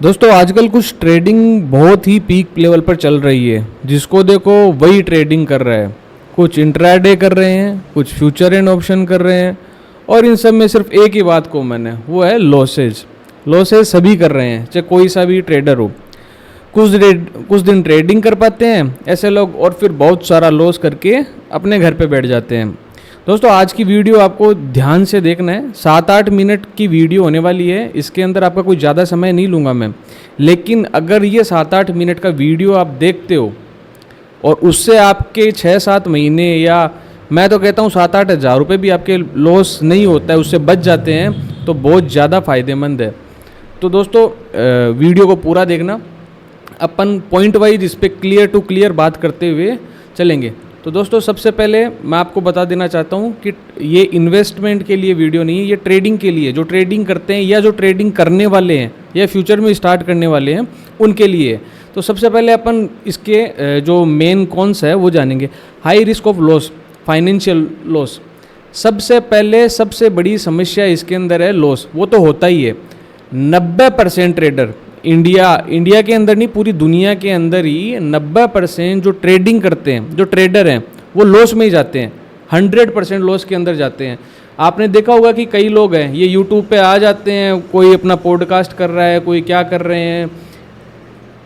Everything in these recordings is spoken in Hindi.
दोस्तों आजकल कुछ ट्रेडिंग बहुत ही पीक लेवल पर चल रही है। जिसको देखो वही ट्रेडिंग कर रहा है। कुछ इंट्राडे कर रहे हैं, कुछ फ्यूचर एंड ऑप्शन कर रहे हैं, और इन सब में सिर्फ एक ही बात कॉमन है, वो है लॉसेज। लॉसेज सभी कर रहे हैं, चाहे कोई सा भी ट्रेडर हो। कुछ दिन ट्रेडिंग कर पाते हैं ऐसे लोग, और फिर बहुत सारा लॉस करके अपने घर पे बैठ जाते हैं। दोस्तों आज की वीडियो आपको ध्यान से देखना है। 7-8 मिनट की वीडियो होने वाली है। इसके अंदर आपका कोई ज़्यादा समय नहीं लूँगा मैं, लेकिन अगर ये 7-8 मिनट का वीडियो आप देखते हो और उससे आपके 6-7 महीने, या मैं तो कहता हूँ 7-8 हज़ार रुपये भी आपके लॉस नहीं होता है, उससे बच जाते हैं, तो बहुत ज़्यादा फ़ायदेमंद है। तो दोस्तों वीडियो को पूरा देखना। अपन पॉइंट वाइज इस पर क्लियर टू क्लियर बात करते हुए चलेंगे। तो दोस्तों सबसे पहले मैं आपको बता देना चाहता हूँ कि ये इन्वेस्टमेंट के लिए वीडियो नहीं है, ये ट्रेडिंग के लिए, जो ट्रेडिंग करते हैं या जो ट्रेडिंग करने वाले हैं या फ्यूचर में स्टार्ट करने वाले हैं उनके लिए। तो सबसे पहले अपन इसके जो मेन कॉन्स है वो जानेंगे। High risk of loss, financial loss. सबसे पहले सबसे बड़ी समस्या इसके अंदर है लॉस। वो तो होता ही है। 90% ट्रेडर इंडिया के अंदर नहीं, पूरी दुनिया के अंदर ही 90% जो ट्रेडिंग करते हैं, जो ट्रेडर हैं, वो लॉस में ही जाते हैं। 100% लॉस के अंदर जाते हैं। आपने देखा होगा कि कई लोग हैं ये यूट्यूब पे आ जाते हैं, कोई अपना पॉडकास्ट कर रहा है, कोई क्या कर रहे हैं।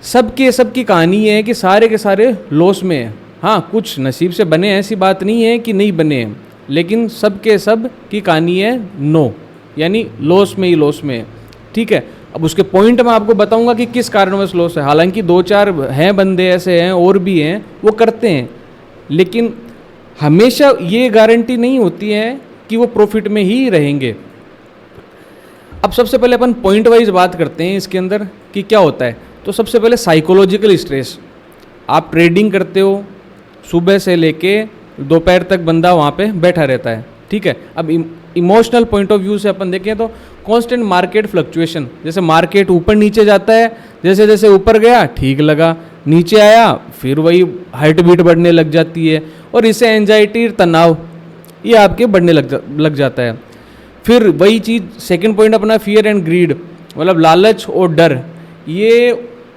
सबकी कहानी है कि सारे के सारे लॉस में है। हाँ, कुछ नसीब से बने, ऐसी बात नहीं है कि नहीं बने हैं, लेकिन सब की कहानी है नो, यानी लॉस में ही लॉस में है। ठीक है, अब उसके पॉइंट मैं आपको बताऊंगा कि किस कारणवश लॉस है। हालांकि 2-4 हैं बंदे ऐसे हैं और भी हैं वो करते हैं, लेकिन हमेशा ये गारंटी नहीं होती है कि वो प्रॉफिट में ही रहेंगे। अब सबसे पहले अपन पॉइंट वाइज बात करते हैं इसके अंदर कि क्या होता है। तो सबसे पहले साइकोलॉजिकल स्ट्रेस। आप ट्रेडिंग करते हो, सुबह से लेके दोपहर तक बंदा वहाँ पे बैठा रहता है। ठीक है, अब इमोशनल पॉइंट ऑफ व्यू से अपन देखें तो कांस्टेंट मार्केट फ्लक्चुएशन। जैसे मार्केट ऊपर नीचे जाता है, जैसे जैसे ऊपर गया ठीक लगा, नीचे आया फिर वही हार्ट बीट बढ़ने लग जाती है, और इससे एंजाइटी, तनाव ये आपके बढ़ने लग जाता है। फिर वही चीज़ सेकंड पॉइंट अपना फियर एंड ग्रीड, मतलब लालच और डर, ये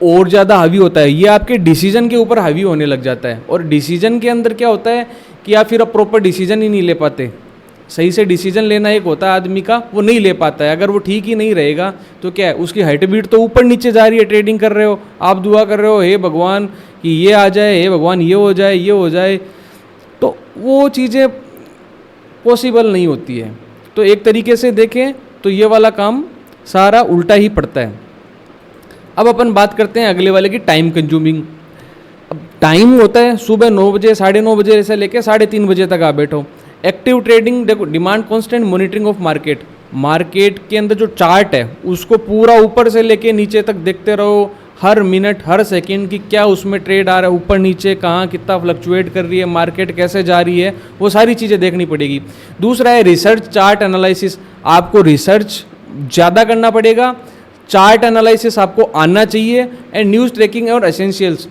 और ज़्यादा हावी होता है। ये आपके डिसीजन के ऊपर हावी होने लग जाता है, और डिसीजन के अंदर क्या होता है कि आप फिर अब प्रॉपर डिसीजन ही नहीं ले पाते। सही से डिसीजन लेना एक होता है आदमी का, वो नहीं ले पाता है। अगर वो ठीक ही नहीं रहेगा तो क्या है, उसकी हार्ट बीट तो ऊपर नीचे जा रही है। ट्रेडिंग कर रहे हो, आप दुआ कर रहे हो हे भगवान कि ये आ जाए, हे भगवान ये हो जाए, ये हो जाए, तो वो चीज़ें पॉसिबल नहीं होती है। तो एक तरीके से देखें तो ये वाला काम सारा उल्टा ही पड़ता है। अब अपन बात करते हैं अगले वाले की, टाइम कंज्यूमिंग। अब टाइम होता है सुबह 9 बजे, 9:30 बजे से लेकर 3:30 बजे तक आप बैठो। एक्टिव ट्रेडिंग, देखो demand constant monitoring of market. Market के अंदर जो चार्ट है उसको पूरा ऊपर से लेके नीचे तक देखते रहो, हर मिनट हर सेकंड की क्या उसमें ट्रेड आ रहा है, ऊपर नीचे कहाँ कितना फ्लक्चुएट कर रही है, मार्केट कैसे जा रही है, वो सारी चीज़ें देखनी पड़ेगी। दूसरा है रिसर्च चार्ट एनालिसिस। आपको रिसर्च ज़्यादा करना पड़ेगा, चार्ट एनालिसिस आपको आना चाहिए, एंड न्यूज़ ट्रैकिंग और एसेंशियल्स।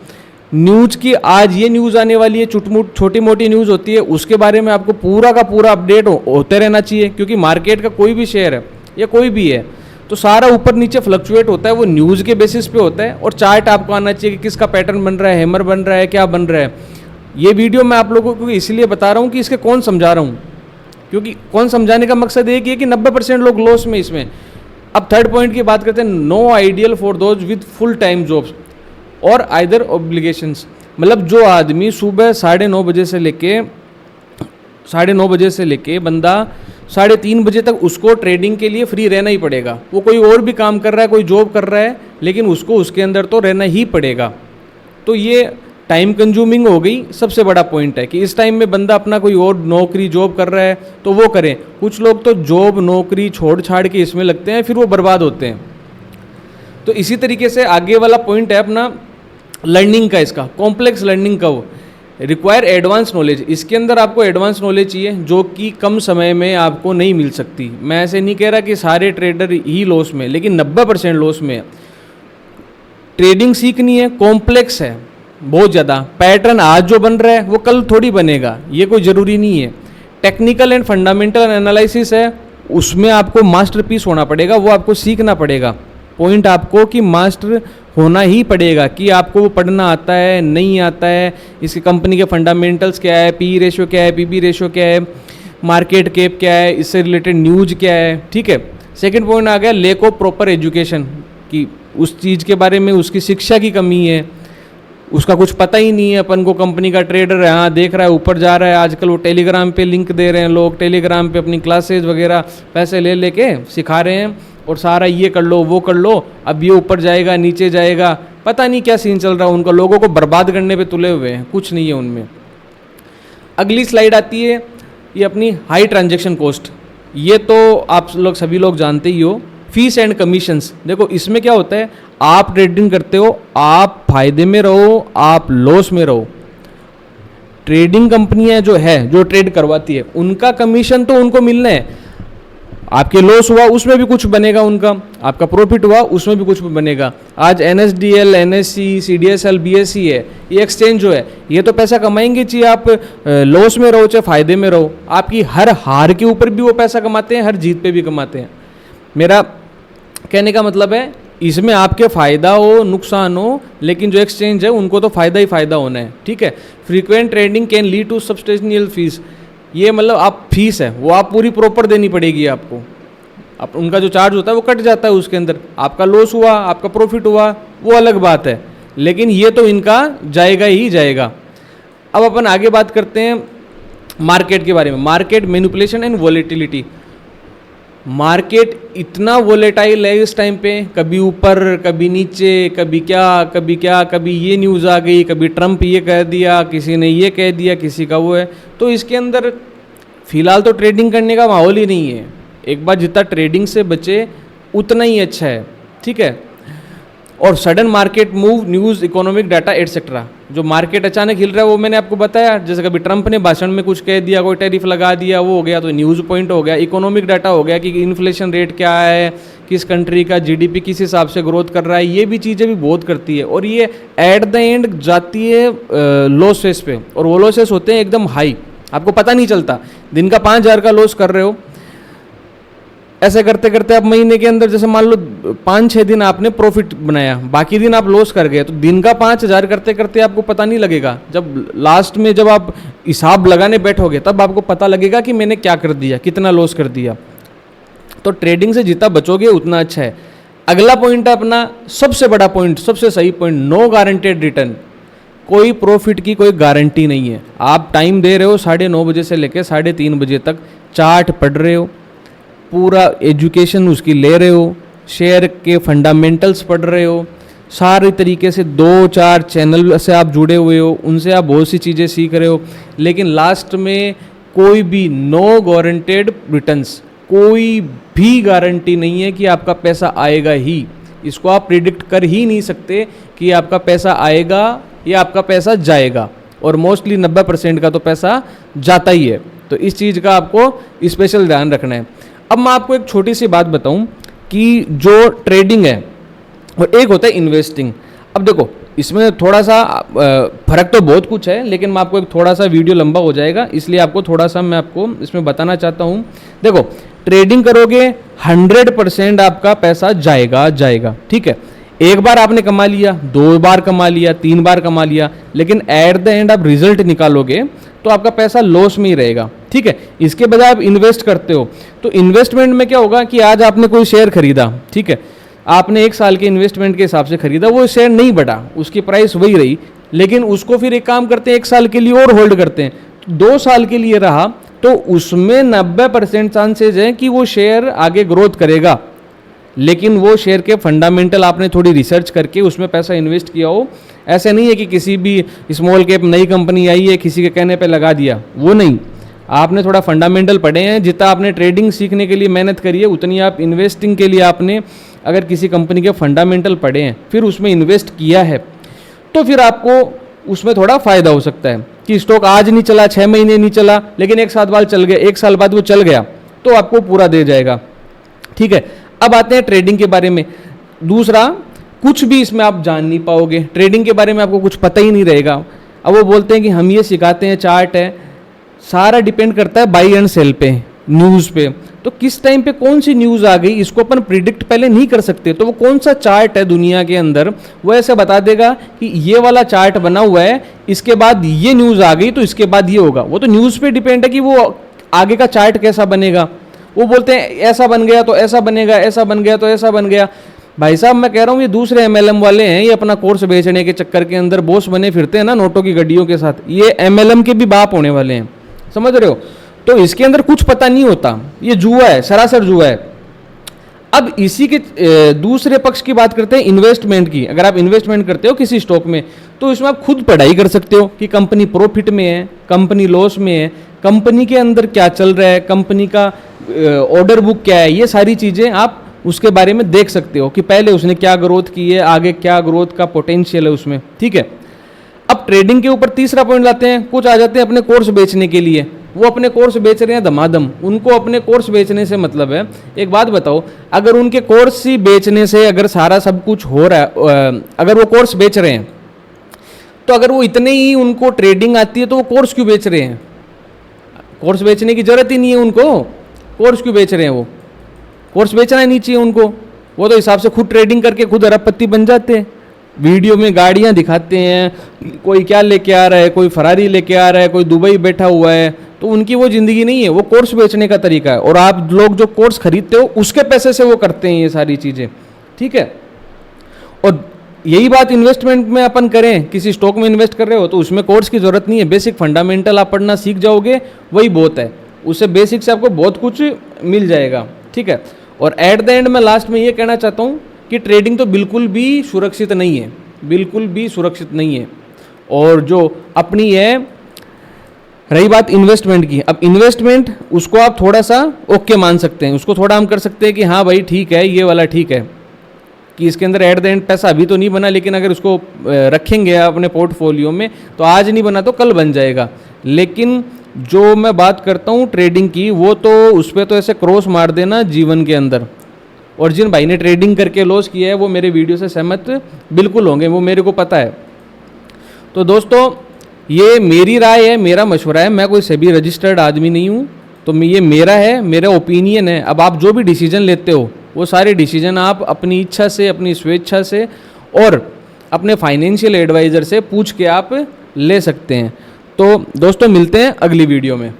न्यूज़ की आज ये न्यूज़ आने वाली है, छोटी मोटी न्यूज़ होती है, उसके बारे में आपको पूरा का पूरा अपडेट होते रहना चाहिए, क्योंकि मार्केट का कोई भी शेयर है या कोई भी है तो सारा ऊपर नीचे फ्लक्चुएट होता है, वो न्यूज़ के बेसिस पे होता है। और चार्ट आपको आना चाहिए कि किसका पैटर्न बन रहा है, हैमर बन रहा है, क्या बन रहा है। ये वीडियो मैं आप लोगों को इसलिए बता रहा हूँ कि इसके कौन समझा रहा हूँ, क्योंकि कौन समझाने का मकसद एक ही है कि 90% लोग लॉस में इसमें। अब थर्ड पॉइंट की बात करते हैं, no ideal for those with full time jobs और आइदर ऑब्लिगेशंस। मतलब जो आदमी सुबह 9:30 बजे से लेके बंदा 3:30 बजे तक, उसको ट्रेडिंग के लिए फ्री रहना ही पड़ेगा। वो कोई और भी काम कर रहा है, कोई जॉब कर रहा है, लेकिन उसको उसके अंदर तो रहना ही पड़ेगा। तो ये टाइम कंज्यूमिंग हो गई। सबसे बड़ा पॉइंट है कि इस टाइम में बंदा अपना कोई और नौकरी जॉब कर रहा है तो वो करें। कुछ लोग तो जॉब नौकरी छोड़ छाड़ के इसमें लगते हैं, फिर वो बर्बाद होते हैं। तो इसी तरीके से आगे वाला पॉइंट है अपना लर्निंग का। इसका कॉम्प्लेक्स लर्निंग का वो रिक्वायर एडवांस नॉलेज। इसके अंदर आपको एडवांस नॉलेज चाहिए जो कि कम समय में आपको नहीं मिल सकती। मैं ऐसे नहीं कह रहा कि सारे ट्रेडर ही लॉस में, लेकिन 90% लॉस में है। ट्रेडिंग सीखनी है, कॉम्प्लेक्स है बहुत ज़्यादा। पैटर्न आज जो बन रहा है वो कल थोड़ी बनेगा, ये कोई ज़रूरी नहीं है। टेक्निकल एंड फंडामेंटल एनालिसिस है, उसमें आपको मास्टरपीस होना पड़ेगा, वो आपको सीखना पड़ेगा। पॉइंट आपको कि मास्टर होना ही पड़ेगा, कि आपको वो पढ़ना आता है नहीं आता है, इसकी कंपनी के फंडामेंटल्स क्या है, पी रेशो क्या है, पीबी रेशो क्या है, मार्केट कैप क्या है, इससे रिलेटेड न्यूज क्या है। ठीक है, सेकंड पॉइंट आ गया लैक ऑफ प्रॉपर एजुकेशन, कि उस चीज़ के बारे में उसकी शिक्षा की कमी है, उसका कुछ पता ही नहीं है। अपन को कंपनी का ट्रेडर है, हाँ देख रहा है ऊपर जा रहा है, आजकल वो टेलीग्राम पे लिंक दे रहे हैं लोग, टेलीग्राम पे अपनी क्लासेज वगैरह पैसे ले लेके सिखा रहे हैं, और सारा ये कर लो वो कर लो, अब ये ऊपर जाएगा नीचे जाएगा, पता नहीं क्या सीन चल रहा है उनका, लोगों को बर्बाद करने पे तुले हुए हैं, कुछ नहीं है उनमें। अगली स्लाइड आती है ये अपनी हाई ट्रांजैक्शन कॉस्ट। ये तो आप लोग सभी लोग जानते ही हो, फीस एंड कमीशंस। देखो इसमें क्या होता है, आप ट्रेडिंग करते हो, आप फायदे में रहो, आप लॉस में रहो। ट्रेडिंग कंपनियां जो है, जो ट्रेड करवाती है, उनका कमीशन तो उनको मिलना है। आपके लॉस हुआ उसमें भी कुछ बनेगा उनका, आपका प्रॉफिट हुआ उसमें भी कुछ बनेगा। आज NSDL, NSE, CDSL, BSE है, ये एक्सचेंज जो है, ये तो पैसा कमाएंगे, चाहिए आप लॉस में रहो चाहे फायदे में रहो। आपकी हर हार के ऊपर भी वो पैसा कमाते हैं, हर जीत पे भी कमाते हैं। मेरा कहने का मतलब है इसमें आपके फ़ायदा हो नुकसान हो, लेकिन जो एक्सचेंज है उनको तो फ़ायदा ही फ़ायदा होना है। ठीक है, frequent trading can lead to substantial fees. ये मतलब आप फीस है वो आप पूरी प्रॉपर देनी पड़ेगी आपको, आप उनका जो चार्ज होता है वो कट जाता है उसके अंदर। आपका लॉस हुआ, आपका प्रॉफिट हुआ, वो अलग बात है, लेकिन ये तो इनका जाएगा ही जाएगा। अब अपन आगे बात करते हैं मार्केट के बारे में। Market manipulation and volatility. Market इतना वोलेटाइल है इस टाइम पे, कभी ऊपर कभी नीचे, कभी क्या, कभी ये न्यूज़ आ गई, कभी ट्रम्प ये कह दिया, किसी ने ये कह दिया, किसी का वो है। तो इसके अंदर फ़िलहाल तो ट्रेडिंग करने का माहौल ही नहीं है। एक बार जितना ट्रेडिंग से बचे उतना ही अच्छा है। ठीक है, और sudden market move, news, economic data etcetera. जो मार्केट अचानक हिल रहा है वो मैंने आपको बताया, जैसे कभी ट्रंप ने भाषण में कुछ कह दिया, कोई टैरिफ लगा दिया, वो हो गया तो न्यूज़ पॉइंट हो गया। इकोनॉमिक डाटा हो गया कि इन्फ्लेशन रेट क्या है, किस कंट्री का GDP किस हिसाब से ग्रोथ कर रहा है, ये भी चीज़ें भी बहुत करती है। और ये एट द एंड जाती है लॉसेस पे, और वो लॉसेस होते हैं एकदम हाई, आपको पता नहीं चलता। दिन का 5,000 का लॉस कर रहे हो, ऐसे करते करते आप महीने के अंदर जैसे मान लो 5-6 दिन आपने प्रॉफिट बनाया, बाकी दिन आप लॉस कर गए, तो दिन का 5,000 करते करते आपको पता नहीं लगेगा। जब लास्ट में जब आप हिसाब लगाने बैठोगे तब आपको पता लगेगा कि मैंने क्या कर दिया, कितना लॉस कर दिया। तो ट्रेडिंग से जितना बचोगे उतना अच्छा है। अगला पॉइंट है अपना सबसे बड़ा पॉइंट, सबसे सही पॉइंट, नो गारंटेड रिटर्न। कोई प्रॉफिट की कोई गारंटी नहीं है। आप टाइम दे रहे हो 9:30 बजे से लेकर 3:30 बजे तक, चार्ट पढ़ रहे हो, पूरा एजुकेशन उसकी ले रहे हो, शेयर के फंडामेंटल्स पढ़ रहे हो, सारे तरीके से 2-4 चैनल से आप जुड़े हुए हो, उनसे आप बहुत सी चीज़ें सीख रहे हो, लेकिन लास्ट में कोई भी नो गारंटेड रिटर्न्स, कोई भी गारंटी नहीं है कि आपका पैसा आएगा ही। इसको आप प्रिडिक्ट कर ही नहीं सकते कि आपका पैसा आएगा या आपका पैसा जाएगा, और मोस्टली 90% का तो पैसा जाता ही है। तो इस चीज़ का आपको स्पेशल ध्यान रखना है। अब मैं आपको एक छोटी सी बात बताऊं कि जो ट्रेडिंग है और एक होता है इन्वेस्टिंग। अब देखो इसमें थोड़ा सा फर्क तो बहुत कुछ है, लेकिन मैं आपको एक थोड़ा सा वीडियो लंबा हो जाएगा, इसलिए आपको थोड़ा सा मैं आपको इसमें बताना चाहता हूं। देखो ट्रेडिंग करोगे 100% आपका पैसा जाएगा। ठीक है, एक बार आपने कमा लिया, 2 बार कमा लिया, 3 बार कमा लिया, लेकिन एट द एंड आप रिजल्ट निकालोगे तो आपका पैसा लॉस में ही रहेगा। ठीक है, इसके बजाय आप इन्वेस्ट करते हो, तो इन्वेस्टमेंट में क्या होगा कि आज आपने कोई शेयर खरीदा, ठीक है, आपने 1 साल के इन्वेस्टमेंट के हिसाब से खरीदा, वो शेयर नहीं बढ़ा, उसकी प्राइस वही रही, लेकिन उसको फिर एक काम करते हैं 1 साल के लिए और होल्ड करते हैं, 2 साल के लिए रहा, तो उसमें 90% चांसेज है कि वो शेयर आगे ग्रोथ करेगा। लेकिन वो शेयर के फंडामेंटल आपने थोड़ी रिसर्च करके उसमें पैसा इन्वेस्ट किया हो। ऐसे नहीं है कि किसी भी स्मॉल कैप नई कंपनी आई है किसी के कहने पे लगा दिया, वो नहीं। आपने थोड़ा फंडामेंटल पढ़े हैं, जितना आपने ट्रेडिंग सीखने के लिए मेहनत करी है उतनी आप इन्वेस्टिंग के लिए आपने अगर किसी कंपनी के फंडामेंटल पढ़े हैं फिर उसमें इन्वेस्ट किया है, तो फिर आपको उसमें थोड़ा फ़ायदा हो सकता है कि स्टॉक आज नहीं चला, 6 महीने नहीं चला, लेकिन 1 साल बाद चल गया, 1 साल बाद वो चल गया, तो आपको पूरा दे जाएगा। ठीक है, अब आते हैं ट्रेडिंग के बारे में। दूसरा, कुछ भी इसमें आप जान नहीं पाओगे, ट्रेडिंग के बारे में आपको कुछ पता ही नहीं रहेगा। अब वो बोलते हैं कि हम ये सिखाते हैं, चार्ट है, सारा डिपेंड करता है बाई एंड सेल पे, न्यूज़ पे। तो किस टाइम पे कौन सी न्यूज़ आ गई इसको अपन प्रिडिक्ट पहले नहीं कर सकते। तो वो कौन सा चार्ट है दुनिया के अंदर, वो ऐसे बता देगा कि ये वाला चार्ट बना हुआ है, इसके बाद ये न्यूज़ आ गई तो इसके बाद ये होगा। वो तो न्यूज़ पे डिपेंड है कि वो आगे का चार्ट कैसा बनेगा। वो बोलते हैं ऐसा बन गया तो ऐसा बनेगा, ऐसा बन गया तो ऐसा बन गया। भाई साहब मैं कह रहा हूँ ये दूसरे MLM वाले हैं, ये अपना कोर्स बेचने के चक्कर के अंदर बॉस बने फिरते हैं ना नोटों की गड्डियों के साथ, ये MLM के भी बाप होने वाले हैं, समझ रहे हो। तो इसके अंदर कुछ पता नहीं होता, ये जुआ है, सरासर जुआ है। अब इसी के दूसरे पक्ष की बात करते हैं इन्वेस्टमेंट की। अगर आप इन्वेस्टमेंट करते हो किसी स्टॉक में तो इसमें आप खुद पढ़ाई कर सकते हो कि कंपनी प्रॉफिट में है, कंपनी लॉस में है, कंपनी के अंदर क्या चल रहा है, कंपनी का ऑर्डर बुक क्या है, ये सारी चीज़ें आप उसके बारे में देख सकते हो कि पहले उसने क्या ग्रोथ की है, आगे क्या ग्रोथ का पोटेंशियल है उसमें, ठीक है। अब ट्रेडिंग के ऊपर तीसरा पॉइंट लाते हैं। कुछ आ जाते हैं अपने कोर्स बेचने के लिए, वो अपने कोर्स बेच रहे हैं धमाधम, उनको अपने कोर्स बेचने से मतलब है। एक बात बताओ, अगर उनके कोर्स ही बेचने से अगर सारा सब कुछ हो रहा है, अगर वो कोर्स बेच रहे हैं तो अगर वो इतने ही उनको ट्रेडिंग आती है तो वो कोर्स क्यों बेच रहे हैं? कोर्स बेचने की जरूरत ही नहीं है उनको, कोर्स क्यों बेच रहे हैं? वो कोर्स बेचना ही नहीं चाहिए उनको, वो तो हिसाब से खुद ट्रेडिंग करके खुद अरबपति बन जाते हैं। वीडियो में गाड़ियां दिखाते हैं, कोई क्या लेके आ रहा है, कोई फरारी लेके आ रहा है, कोई दुबई बैठा हुआ है, तो उनकी वो ज़िंदगी नहीं है, वो कोर्स बेचने का तरीका है। और आप लोग जो कोर्स खरीदते हो उसके पैसे से वो करते हैं ये सारी चीज़ें, ठीक है। और यही बात इन्वेस्टमेंट में अपन करें, किसी स्टॉक में इन्वेस्ट कर रहे हो तो उसमें कोर्स की ज़रूरत नहीं है, बेसिक फंडामेंटल आप पढ़ना सीख जाओगे वही बहुत है, उससे बेसिक से आपको बहुत कुछ मिल जाएगा, ठीक है। और एट द एंड मैं लास्ट में ये कहना चाहता हूँ कि ट्रेडिंग तो बिल्कुल भी सुरक्षित नहीं है, बिल्कुल भी सुरक्षित नहीं है। और जो अपनी है, रही बात इन्वेस्टमेंट की, अब इन्वेस्टमेंट उसको आप थोड़ा सा ओके मान सकते हैं, उसको थोड़ा हम कर सकते हैं कि हाँ भाई ठीक है, ये वाला ठीक है कि इसके अंदर एट द एंड पैसा अभी तो नहीं बना, लेकिन अगर उसको रखेंगे अपने पोर्टफोलियो में तो आज नहीं बना तो कल बन जाएगा। लेकिन जो मैं बात करता हूँ ट्रेडिंग की, वो तो उस पर तो ऐसे क्रॉस मार देना जीवन के अंदर। और जिन भाई ने ट्रेडिंग करके लॉस किया है वो मेरे वीडियो से सहमत बिल्कुल होंगे, वो मेरे को पता है। तो दोस्तों ये मेरी राय है, मेरा मशवरा है, मैं कोई सेबी रजिस्टर्ड आदमी नहीं हूँ, तो ये मेरा है, मेरा ओपिनियन है। अब आप जो भी डिसीजन लेते हो वो सारे डिसीजन आप अपनी इच्छा से, अपनी स्वेच्छा से और अपने फाइनेंशियल एडवाइज़र से पूछ के आप ले सकते हैं। तो दोस्तों मिलते हैं अगली वीडियो में।